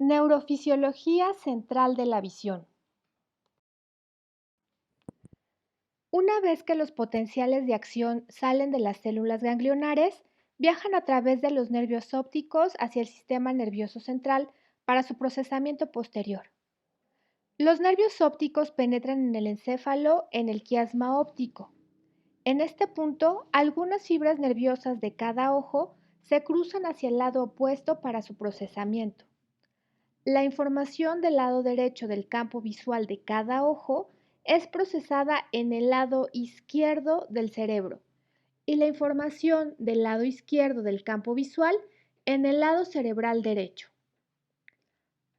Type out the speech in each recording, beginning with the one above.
Neurofisiología central de la visión. Una vez que los potenciales de acción salen de las células ganglionares, viajan a través de los nervios ópticos hacia el sistema nervioso central para su procesamiento posterior. Los nervios ópticos penetran en el encéfalo en el quiasma óptico. En este punto, algunas fibras nerviosas de cada ojo se cruzan hacia el lado opuesto para su procesamiento. La información del lado derecho del campo visual de cada ojo es procesada en el lado izquierdo del cerebro y la información del lado izquierdo del campo visual en el lado cerebral derecho.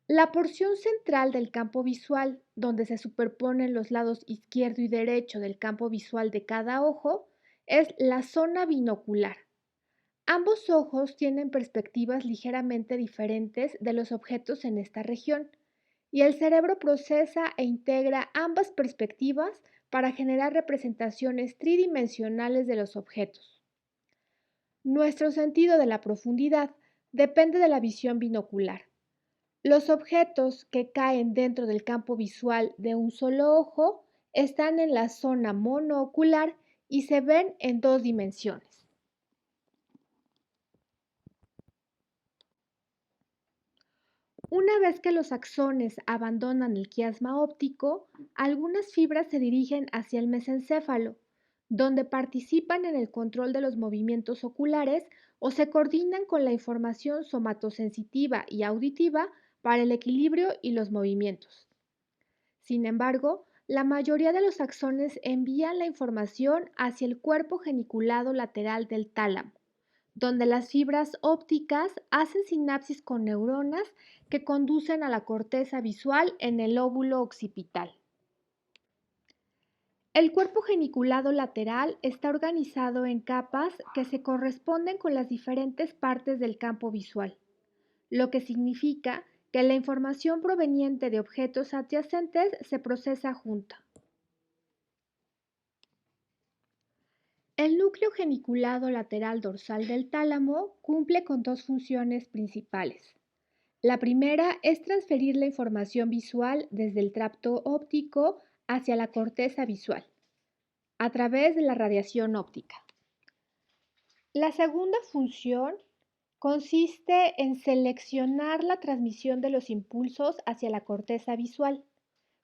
La porción central del campo visual, donde se superponen los lados izquierdo y derecho del campo visual de cada ojo, es la zona binocular. Ambos ojos tienen perspectivas ligeramente diferentes de los objetos en esta región, y el cerebro procesa e integra ambas perspectivas para generar representaciones tridimensionales de los objetos. Nuestro sentido de la profundidad depende de la visión binocular. Los objetos que caen dentro del campo visual de un solo ojo están en la zona monoocular y se ven en dos dimensiones. Una vez que los axones abandonan el quiasma óptico, algunas fibras se dirigen hacia el mesencéfalo, donde participan en el control de los movimientos oculares o se coordinan con la información somatosensitiva y auditiva para el equilibrio y los movimientos. Sin embargo, la mayoría de los axones envían la información hacia el cuerpo geniculado lateral del tálamo, donde las fibras ópticas hacen sinapsis con neuronas que conducen a la corteza visual en el lóbulo occipital. El cuerpo geniculado lateral está organizado en capas que se corresponden con las diferentes partes del campo visual, lo que significa que la información proveniente de objetos adyacentes se procesa junta. El núcleo geniculado lateral dorsal del tálamo cumple con dos funciones principales. La primera es transferir la información visual desde el tracto óptico hacia la corteza visual, a través de la radiación óptica. La segunda función consiste en seleccionar la transmisión de los impulsos hacia la corteza visual,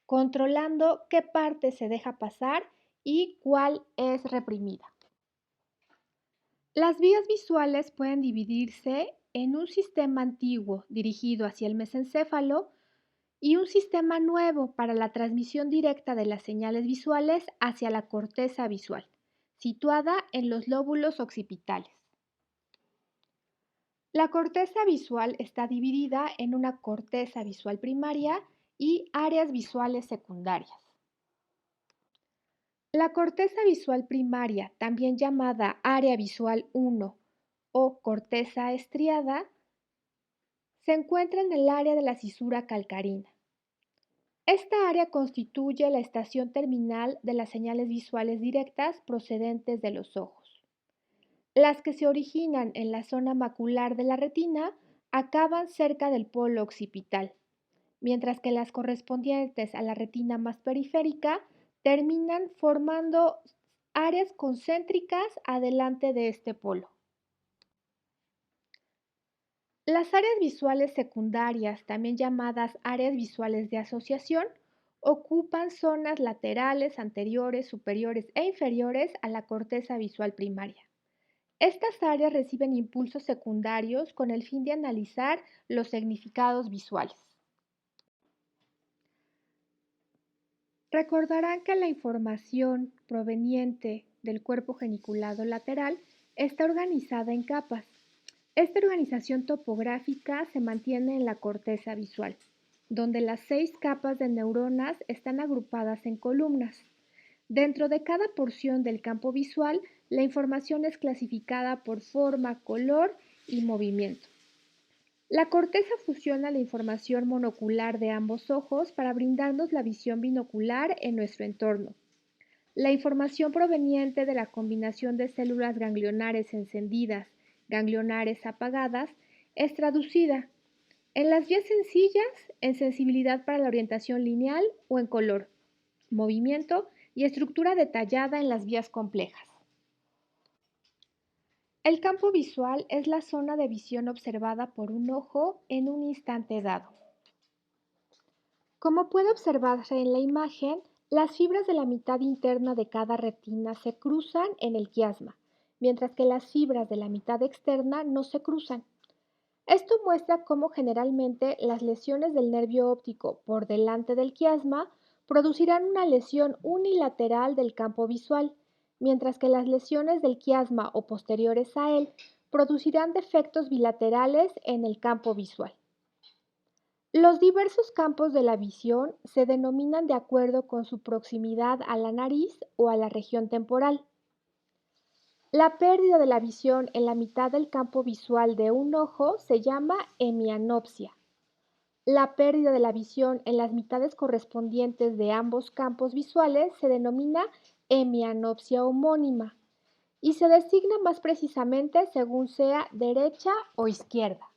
controlando qué parte se deja pasar y cuál es reprimida. Las vías visuales pueden dividirse en un sistema antiguo dirigido hacia el mesencéfalo y un sistema nuevo para la transmisión directa de las señales visuales hacia la corteza visual, situada en los lóbulos occipitales. La corteza visual está dividida en una corteza visual primaria y áreas visuales secundarias. La corteza visual primaria, también llamada área visual 1 o corteza estriada, se encuentra en el área de la cisura calcarina. Esta área constituye la estación terminal de las señales visuales directas procedentes de los ojos. Las que se originan en la zona macular de la retina acaban cerca del polo occipital, mientras que las correspondientes a la retina más periférica terminan formando áreas concéntricas adelante de este polo. Las áreas visuales secundarias, también llamadas áreas visuales de asociación, ocupan zonas laterales, anteriores, superiores e inferiores a la corteza visual primaria. Estas áreas reciben impulsos secundarios con el fin de analizar los significados visuales. Recordarán que la información proveniente del cuerpo geniculado lateral está organizada en capas. Esta organización topográfica se mantiene en la corteza visual, donde las 6 capas de neuronas están agrupadas en columnas. Dentro de cada porción del campo visual, la información es clasificada por forma, color y movimiento. La corteza fusiona la información monocular de ambos ojos para brindarnos la visión binocular en nuestro entorno. La información proveniente de la combinación de células ganglionares encendidas, ganglionares apagadas, es traducida En las vías sencillas, en sensibilidad para la orientación lineal o en color, movimiento y estructura detallada en las vías complejas. El campo visual es la zona de visión observada por un ojo en un instante dado. Como puede observarse en la imagen, las fibras de la mitad interna de cada retina se cruzan en el quiasma, mientras que las fibras de la mitad externa no se cruzan. Esto muestra cómo generalmente las lesiones del nervio óptico por delante del quiasma producirán una lesión unilateral del campo visual, mientras que las lesiones del quiasma o posteriores a él producirán defectos bilaterales en el campo visual. Los diversos campos de la visión se denominan de acuerdo con su proximidad a la nariz o a la región temporal. La pérdida de la visión en la mitad del campo visual de un ojo se llama hemianopsia. La pérdida de la visión en las mitades correspondientes de ambos campos visuales se denomina hemianopsia homónima y se designa más precisamente según sea derecha o izquierda.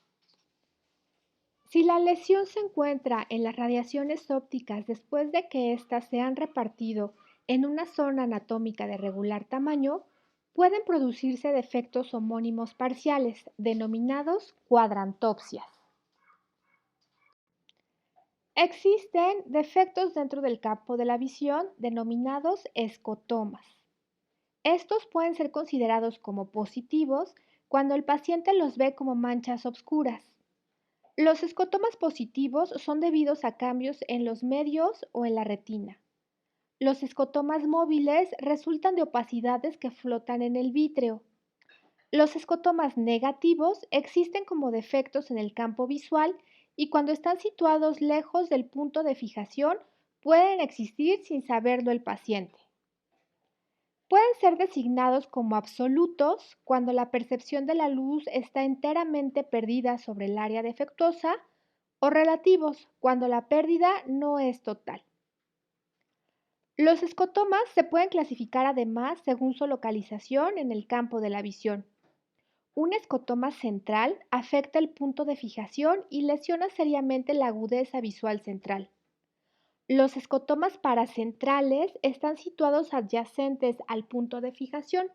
Si la lesión se encuentra en las radiaciones ópticas después de que éstas se han repartido en una zona anatómica de regular tamaño, pueden producirse defectos homónimos parciales, denominados cuadrantopsias. Existen defectos dentro del campo de la visión denominados escotomas. Estos pueden ser considerados como positivos cuando el paciente los ve como manchas oscuras. Los escotomas positivos son debidos a cambios en los medios o en la retina. Los escotomas móviles resultan de opacidades que flotan en el vítreo. Los escotomas negativos existen como defectos en el campo visual y cuando están situados lejos del punto de fijación pueden existir sin saberlo el paciente. Pueden ser designados como absolutos cuando la percepción de la luz está enteramente perdida sobre el área defectuosa o relativos cuando la pérdida no es total. Los escotomas se pueden clasificar además según su localización en el campo de la visión. Un escotoma central afecta el punto de fijación y lesiona seriamente la agudeza visual central. Los escotomas paracentrales están situados adyacentes al punto de fijación.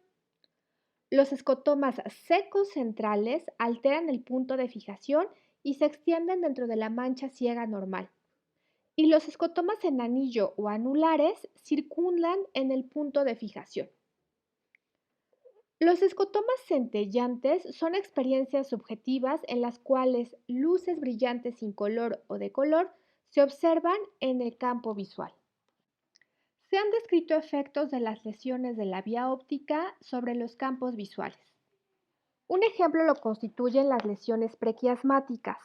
Los escotomas secos centrales alteran el punto de fijación y se extienden dentro de la mancha ciega normal. Y los escotomas en anillo o anulares circundan en el punto de fijación. Los escotomas centellantes son experiencias subjetivas en las cuales luces brillantes sin color o de color se observan en el campo visual. Se han descrito efectos de las lesiones de la vía óptica sobre los campos visuales. Un ejemplo lo constituyen las lesiones prequiasmáticas,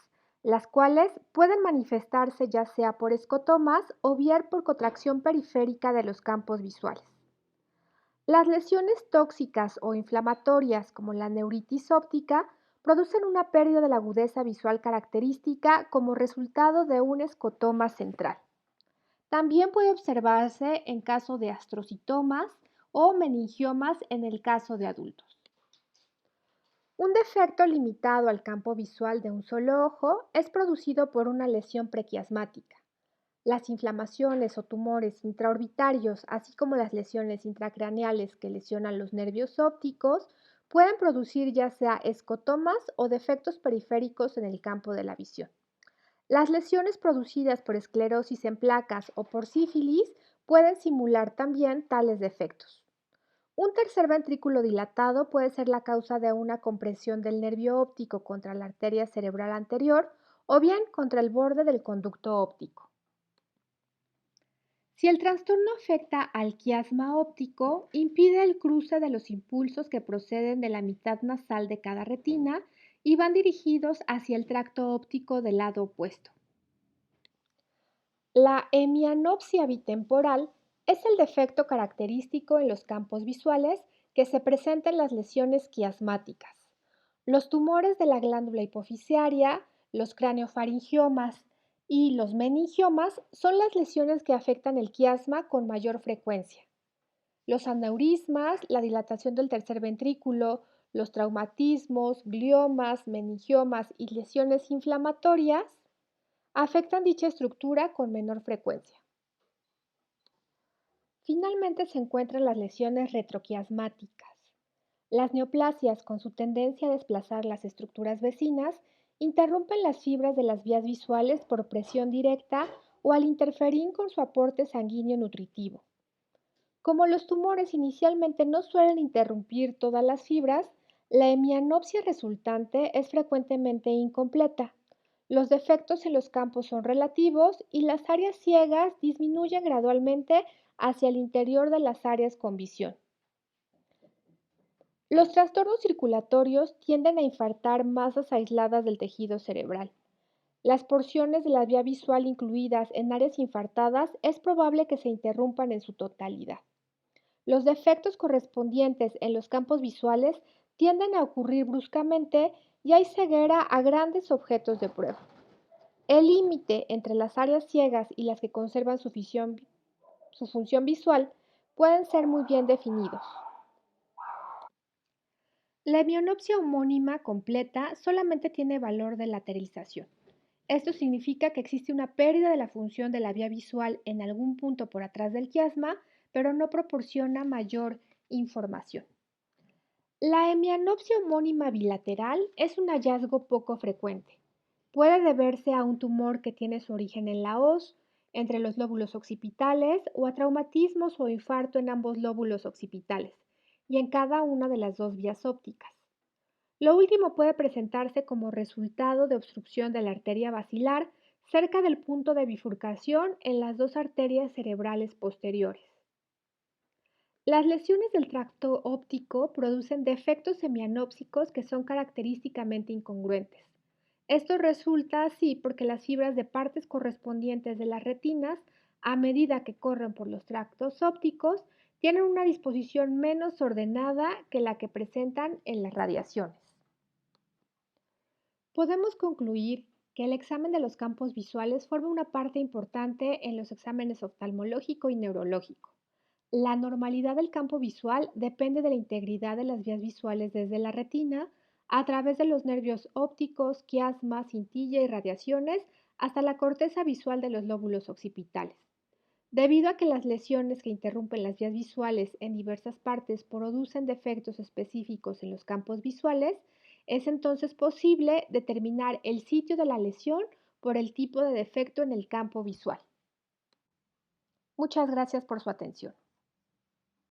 las cuales pueden manifestarse ya sea por escotomas o bien por contracción periférica de los campos visuales. Las lesiones tóxicas o inflamatorias, como la neuritis óptica, producen una pérdida de la agudeza visual característica como resultado de un escotoma central. También puede observarse en caso de astrocitomas o meningiomas en el caso de adultos. Un defecto limitado al campo visual de un solo ojo es producido por una lesión prequiasmática. Las inflamaciones o tumores intraorbitarios, así como las lesiones intracraneales que lesionan los nervios ópticos, pueden producir ya sea escotomas o defectos periféricos en el campo de la visión. Las lesiones producidas por esclerosis en placas o por sífilis pueden simular también tales defectos. Un tercer ventrículo dilatado puede ser la causa de una compresión del nervio óptico contra la arteria cerebral anterior o bien contra el borde del conducto óptico. Si el trastorno afecta al quiasma óptico, impide el cruce de los impulsos que proceden de la mitad nasal de cada retina y van dirigidos hacia el tracto óptico del lado opuesto. La hemianopsia bitemporal es el defecto característico en los campos visuales que se presenta en las lesiones quiasmáticas. Los tumores de la glándula hipoficiaria, los craneofaringiomas y los meningiomas son las lesiones que afectan el quiasma con mayor frecuencia. Los aneurismas, la dilatación del tercer ventrículo, Los traumatismos, gliomas, meningiomas y lesiones inflamatorias afectan dicha estructura con menor frecuencia. Finalmente se encuentran las lesiones retroquiasmáticas. Las neoplasias, con su tendencia a desplazar las estructuras vecinas, interrumpen las fibras de las vías visuales por presión directa o al interferir con su aporte sanguíneo nutritivo. Como los tumores inicialmente no suelen interrumpir todas las fibras, la hemianopsia resultante es frecuentemente incompleta. Los defectos en los campos son relativos y las áreas ciegas disminuyen gradualmente hacia el interior de las áreas con visión. Los trastornos circulatorios tienden a infartar masas aisladas del tejido cerebral. Las porciones de la vía visual incluidas en áreas infartadas es probable que se interrumpan en su totalidad. Los defectos correspondientes en los campos visuales tienden a ocurrir bruscamente y hay ceguera a grandes objetos de prueba. El límite entre las áreas ciegas y las que conservan su función visual pueden ser muy bien definidos. La hemionopsia homónima completa solamente tiene valor de lateralización. Esto significa que existe una pérdida de la función de la vía visual en algún punto por atrás del quiasma, pero no proporciona mayor información. La hemianopsia homónima bilateral es un hallazgo poco frecuente. Puede deberse a un tumor que tiene su origen en la hoz, entre los lóbulos occipitales o a traumatismos o infarto en ambos lóbulos occipitales y en cada una de las dos vías ópticas. Lo último puede presentarse como resultado de obstrucción de la arteria basilar cerca del punto de bifurcación en las dos arterias cerebrales posteriores. Las lesiones del tracto óptico producen defectos semianópsicos que son característicamente incongruentes. Esto resulta así porque las fibras de partes correspondientes de las retinas, a medida que corren por los tractos ópticos, tienen una disposición menos ordenada que la que presentan en las radiaciones. Podemos concluir que el examen de los campos visuales forma una parte importante en los exámenes oftalmológico y neurológico. La normalidad del campo visual depende de la integridad de las vías visuales desde la retina, a través de los nervios ópticos, quiasma, cintilla y radiaciones, hasta la corteza visual de los lóbulos occipitales. Debido a que las lesiones que interrumpen las vías visuales en diversas partes producen defectos específicos en los campos visuales, es entonces posible determinar el sitio de la lesión por el tipo de defecto en el campo visual. Muchas gracias por su atención.